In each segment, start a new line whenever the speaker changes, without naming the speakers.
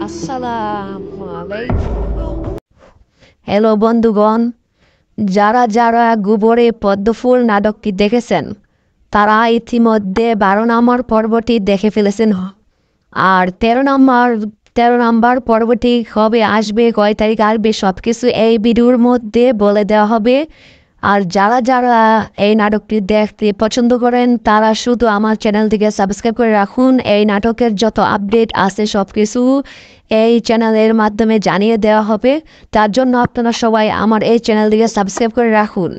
আসসালামু আলাইকুম। হ্যালো বন্ধুগণ, যারা যারা গোবরে পদ্মফুল নাটকটি দেখেছেন তারা ইতিমধ্যে 12 নম্বর পর্বটি দেখে ফেলেছেন। আর 13 নম্বর পর্বটি কবে আসবে, কয় তারিখ আসবে, সব কিছু এই ভিডিওর মধ্যে বলে দেওয়া হবে। আর যারা যারা এই নাটকটি দেখতে পছন্দ করেন তারা শুধু আমার চ্যানেলটিকে সাবস্ক্রাইব করে রাখুন। এই নাটকের যত আপডেট আছে সব কিছু এই চ্যানেলের মাধ্যমে জানিয়ে দেওয়া হবে। তার জন্য আপনারা সবাই আমার এই চ্যানেলটিকে সাবস্ক্রাইব করে রাখুন।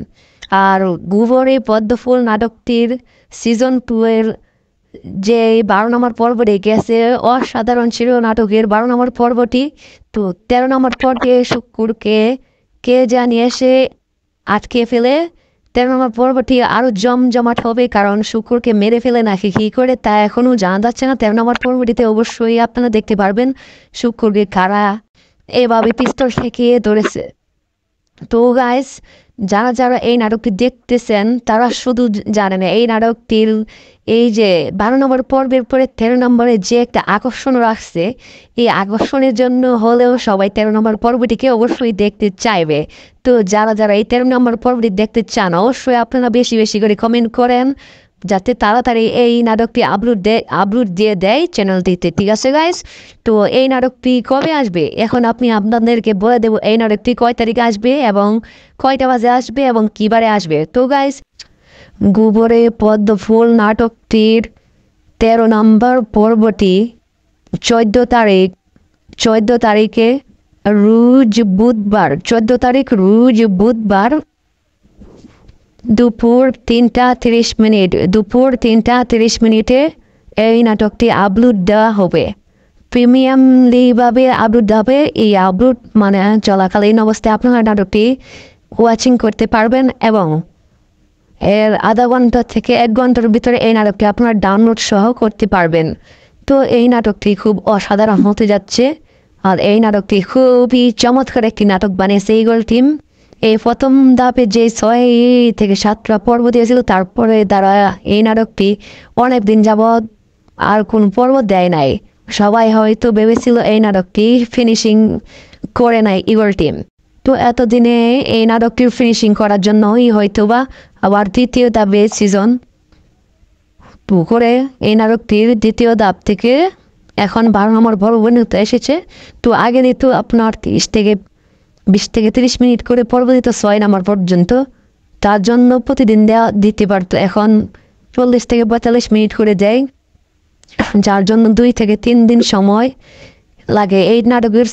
আর গোবরে পদ্মফুল নাটকটির সিজন 2 এর যে 12 নম্বর পর্বটি গেছে, অসাধারণ ছিল নাটকের 12 নম্বর পর্বটি। তো 13 নম্বর পর্বে শুক্রকে কে জানিয়ে এসে আটকে ফেলে 13 নম্বর পর্বটি আরও জমজমাট হবে, কারণ শুক্রকে মেরে ফেলে নাকি কী করে তা এখনও জানা যাচ্ছে না। 13 নম্বর পর্বটিতে অবশ্যই আপনারা দেখতে পারবেন শুক্রকে কারা এভাবে পিস্তল ঠেকিয়ে ধরেছে। তো গাইস, যারা যারা এই নাটকটি দেখতেছেন তারা শুধু জানেন এই নাটকটির এই যে 12 নম্বর পর্বের পরে 13 নম্বরে যে একটা আকর্ষণ রাখছে, এই আকর্ষণের জন্য হলেও সবাই 13 নম্বর পর্বটিকে অবশ্যই দেখতে চাইবে। তো যারা যারা এই 13 নম্বর পর্বটি দেখতে চান অবশ্যই আপনারা বেশি বেশি করে কমেন্ট করেন, যাতে তাড়াতাড়ি এই নাটকটি আপলোড দিয়ে দেয় চ্যানেলটিতে। ঠিক আছে গাইস, তো এই নাটকটি কবে আসবে এখন আপনাদেরকে বলে দেবো এই নাটকটি কয় তারিখে আসবে এবং কয়টা বাজে আসবে এবং কী বারে আসবে। তো গাইস, গোবরে পদ্মফুল নাটকটির 13 নম্বর পর্বটি 14 তারিখে রোজ বুধবার 14 তারিখ রোজ বুধবার দুপুর 3টা 30 মিনিটে এই নাটকটি আপলোড দেওয়া হবে। প্রিমিয়ামলিভাবে আপলোড দেওয়া হবে। এই আপলোড মানে চলাকালীন অবস্থায় আপনারা নাটকটি ওয়াচিং করতে পারবেন এবং এর আধা ঘন্টা থেকে 1 ঘন্টার ভিতরে এই নাটকটি আপনারা ডাউনলোড সহ করতে পারবেন। তো এই নাটকটি খুব অসাধারণ হতে যাচ্ছে। আর এই নাটকটি খুবই চমৎকার একটি নাটক বানিয়েছে ইগল টিম। এই প্রথম ধাপে যে 6 থেকে 7টা পর্ব দিয়েছিল, তারপরে তারা এই নাটকটি অনেক দিন যাবৎ আর কোন পর্ব দেয় নাই। সবাই হয়তো ভেবেছিল এই নাটকটি ফিনিশিং করে নাই ইগল টিম। তো এতদিনে এই নাটকটির ফিনিশিং করার জন্যই হয়তো বা আবার দ্বিতীয় ধাপে সিজন 2 করে এই নাটকটির দ্বিতীয় ধাপ থেকে এখন 12 নম্বর পর্ব নিতে এসেছে। তো আগে দিত আপনার 20 থেকে 30 মিনিট করে পর্ব দিত 6 নম্বর পর্যন্ত। তার জন্য প্রতিদিন দিতে পারতো, এখন 40 থেকে 45 মিনিট করে দেয়, যার জন্য 2 থেকে 3 দিন সময় লাগে এই নাটকের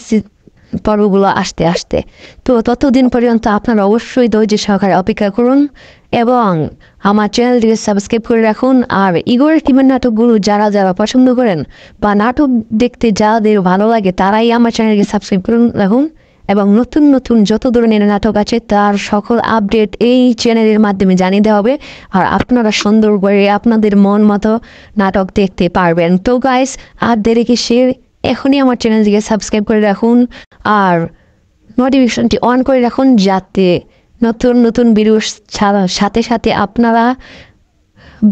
পর্বগুলো আসতে। তো ততদিন পর্যন্ত আপনারা অবশ্যই ধৈর্য সহকারে অপেক্ষা করুন এবং আমার চ্যানেলটিকে সাবস্ক্রাইব করে রাখুন। আর ইগল টিমের নাটকগুলো যারা যারা পছন্দ করেন বা নাটক দেখতে যাদের ভালো লাগে তারাই আমার চ্যানেলকে সাবস্ক্রাইব করে রাখুন এবং নতুন নতুন যত ধরনের নাটক আছে তার সকল আপডেট এই চ্যানেলের মাধ্যমে জানিয়ে দেওয়া হবে। আর আপনারা সুন্দর করে আপনাদের মন মতো নাটক দেখতে পারবেন। তো গাইস, আর দেরি কিসের, এখনই আমার চ্যানেলটিকে সাবস্ক্রাইব করে রাখুন আর নোটিফিকেশনটি অন করে রাখুন, যাতে নতুন নতুন ভিডিওর সাথে সাথে আপনারা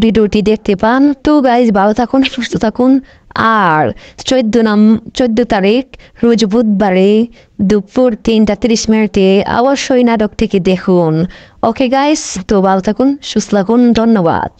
ভিডিওটি দেখতে পান। তো গাইজ, ভালো থাকুন, সুস্থ থাকুন। আর 14 তারিখ রোজ বুধবারে দুপুর 3টা 30 মিনিটে অবশ্যই নাটক থেকে দেখুন। ওকে গাইজ, তো ভালো থাকুন, সুস্থ থাকুন, ধন্যবাদ।